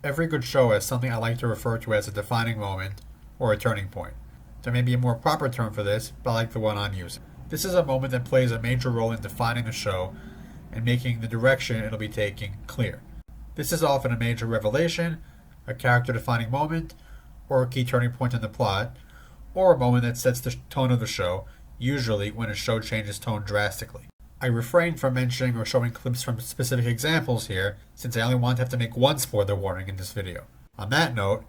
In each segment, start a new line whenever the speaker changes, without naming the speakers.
Every good show has something I like to refer to as a defining moment or a turning point. There may be a more proper term for this, but I like the one I'm using. This is a moment that plays a major role in defining the show and making the direction it'll be taking clear. This is often a major revelation, a character-defining moment, or a key turning point in the plot, or a moment that sets the tone of the show, usually when a show changes tone drastically. I refrain from mentioning or showing clips from specific examples here, since I only want to have to make one spoiler warning in this video. On that note,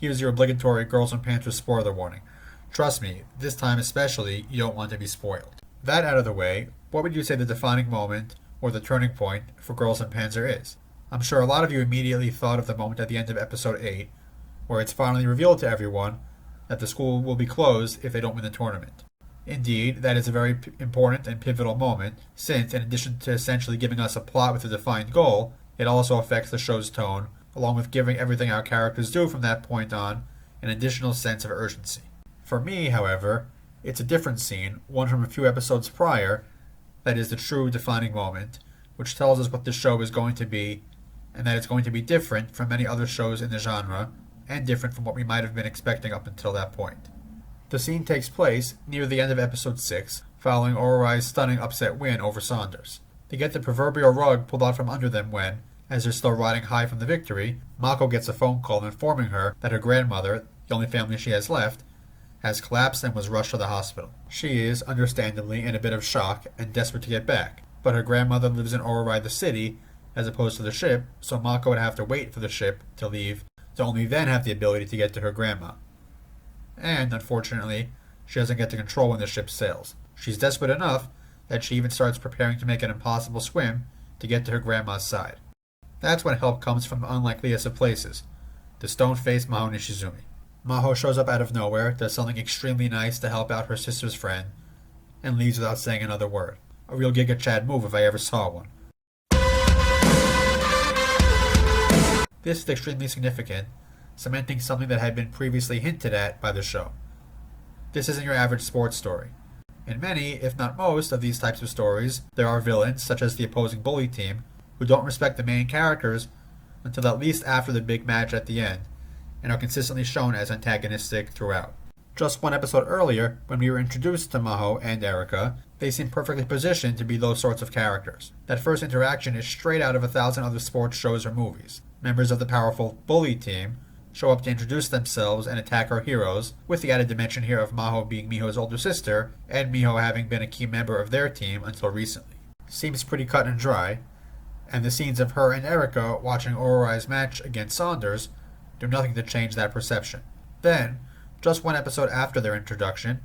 here's your obligatory Girls Und Panzer spoiler warning. Trust me, this time especially, you don't want to be spoiled. That out of the way, what would you say the defining moment or the turning point for Girls Und Panzer is? I'm sure a lot of you immediately thought of the moment at the end of episode 8, where it's finally revealed to everyone that the school will be closed if they don't win the tournament. Indeed, that is a very important and pivotal moment, since in addition to essentially giving us a plot with a defined goal, it also affects the show's tone, along with giving everything our characters do from that point on an additional sense of urgency. For me, however, it's a different scene, one from a few episodes prior, that is the true defining moment, which tells us what the show is going to be, and that it's going to be different from many other shows in the genre, and different from what we might have been expecting up until that point. The scene takes place near the end of episode 6, following Orai's stunning upset win over Saunders. They get the proverbial rug pulled out from under them when, as they're still riding high from the victory, Mako gets a phone call informing her that her grandmother, the only family she has left, has collapsed and was rushed to the hospital. She is, understandably, in a bit of shock and desperate to get back, but her grandmother lives in Orai the city, as opposed to the ship, so Mako would have to wait for the ship to leave to only then have the ability to get to her grandma. And, unfortunately, she doesn't get to control when the ship sails. She's desperate enough that she even starts preparing to make an impossible swim to get to her grandma's side. That's when help comes from the unlikeliest of places, the stone-faced Maho Nishizumi. Maho shows up out of nowhere, does something extremely nice to help out her sister's friend, and leaves without saying another word. A real Giga Chad move if I ever saw one. This is extremely significant, cementing something that had been previously hinted at by the show. This isn't your average sports story. In many, if not most, of these types of stories, there are villains, such as the opposing bully team, who don't respect the main characters until at least after the big match at the end, and are consistently shown as antagonistic throughout. Just one episode earlier, when we were introduced to Maho and Erika, they seemed perfectly positioned to be those sorts of characters. That first interaction is straight out of 1,000 other sports shows or movies. Members of the powerful bully team show up to introduce themselves and attack our heroes, with the added dimension here of Maho being Miho's older sister, and Miho having been a key member of their team until recently. Seems pretty cut and dry, and the scenes of her and Erika watching Orai's match against Saunders do nothing to change that perception. Then, just one episode after their introduction,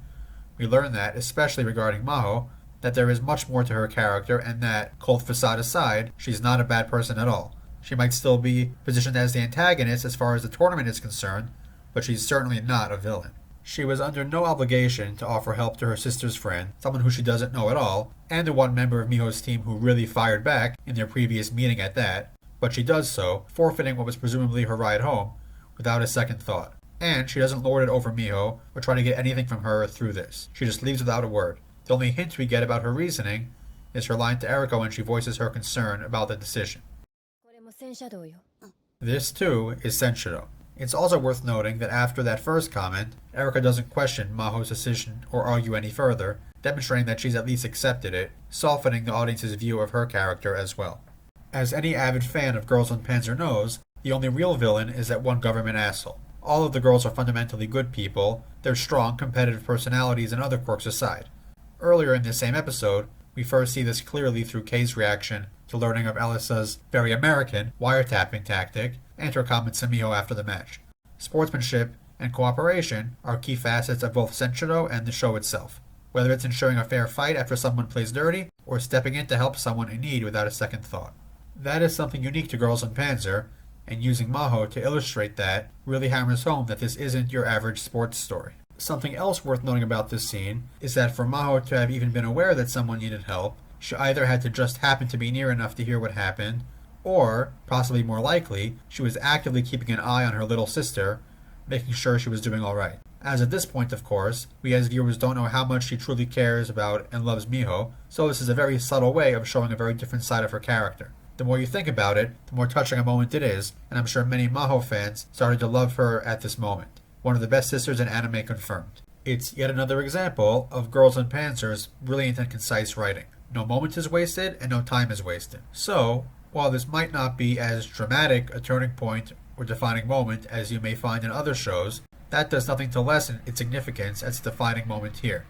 we learn that, especially regarding Maho, that there is much more to her character and that, cold facade aside, she's not a bad person at all. She might still be positioned as the antagonist as far as the tournament is concerned, but she's certainly not a villain. She was under no obligation to offer help to her sister's friend, someone who she doesn't know at all, and the one member of Miho's team who really fired back in their previous meeting at that, but she does so, forfeiting what was presumably her ride home, without a second thought. And she doesn't lord it over Miho or try to get anything from her through this. She just leaves without a word. The only hint we get about her reasoning is her line to Erika when she voices her concern about the decision. This, too, is Senshiro. It's also worth noting that after that first comment, Erika doesn't question Maho's decision or argue any further, demonstrating that she's at least accepted it, softening the audience's view of her character as well. As any avid fan of Girls Und Panzer knows, the only real villain is that one government asshole. All of the girls are fundamentally good people, their strong, competitive personalities and other quirks aside. Earlier in this same episode, we first see this clearly through Kei's reaction to learning of Alisa's very American wiretapping tactic and her comments to Miho after the match. Sportsmanship and cooperation are key facets of both Senshiro and the show itself, whether it's ensuring a fair fight after someone plays dirty or stepping in to help someone in need without a second thought. That is something unique to Girls Und Panzer, and using Maho to illustrate that really hammers home that this isn't your average sports story. Something else worth noting about this scene is that for Maho to have even been aware that someone needed help, she either had to just happen to be near enough to hear what happened, or, possibly more likely, she was actively keeping an eye on her little sister, making sure she was doing alright. As at this point, of course, we as viewers don't know how much she truly cares about and loves Miho, so this is a very subtle way of showing a very different side of her character. The more you think about it, the more touching a moment it is, and I'm sure many Maho fans started to love her at this moment. One of the best sisters in anime confirmed. It's yet another example of Girls Und Panzer's brilliant and concise writing. No moment is wasted and no time is wasted. So, while this might not be as dramatic a turning point or defining moment as you may find in other shows, that does nothing to lessen its significance as a defining moment here,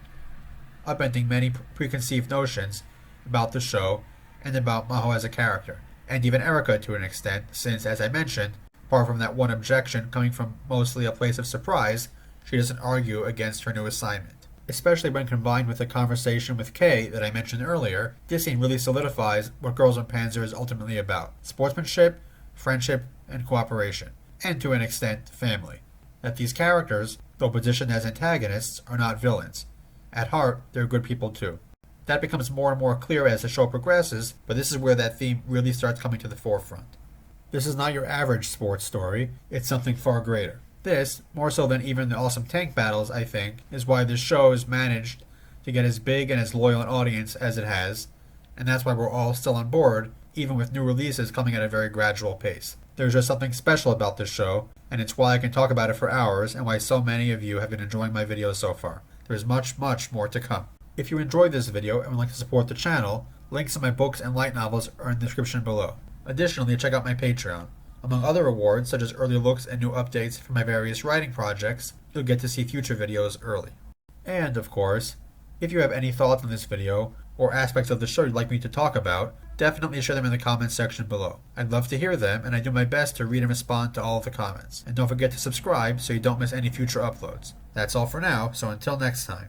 upending many preconceived notions about the show and about Maho as a character, and even Erika to an extent, since, as I mentioned, apart from that one objection coming from mostly a place of surprise, she doesn't argue against her new assignment. Especially when combined with the conversation with Kay that I mentioned earlier, this scene really solidifies what Girls Und Panzer is ultimately about: sportsmanship, friendship, and cooperation, and to an extent, family. That these characters, though positioned as antagonists, are not villains. At heart, they're good people too. That becomes more and more clear as the show progresses, but this is where that theme really starts coming to the forefront. This is not your average sports story, it's something far greater. This, more so than even the awesome tank battles, I think, is why this show has managed to get as big and as loyal an audience as it has, and that's why we're all still on board, even with new releases coming at a very gradual pace. There's just something special about this show, and it's why I can talk about it for hours, and why so many of you have been enjoying my videos so far. There's much, much more to come. If you enjoyed this video and would like to support the channel, links to my books and light novels are in the description below. Additionally, check out my Patreon. Among other rewards, such as early looks and new updates for my various writing projects, you'll get to see future videos early. And, of course, if you have any thoughts on this video, or aspects of the show you'd like me to talk about, definitely share them in the comments section below. I'd love to hear them, and I do my best to read and respond to all of the comments. And don't forget to subscribe so you don't miss any future uploads. That's all for now, so until next time.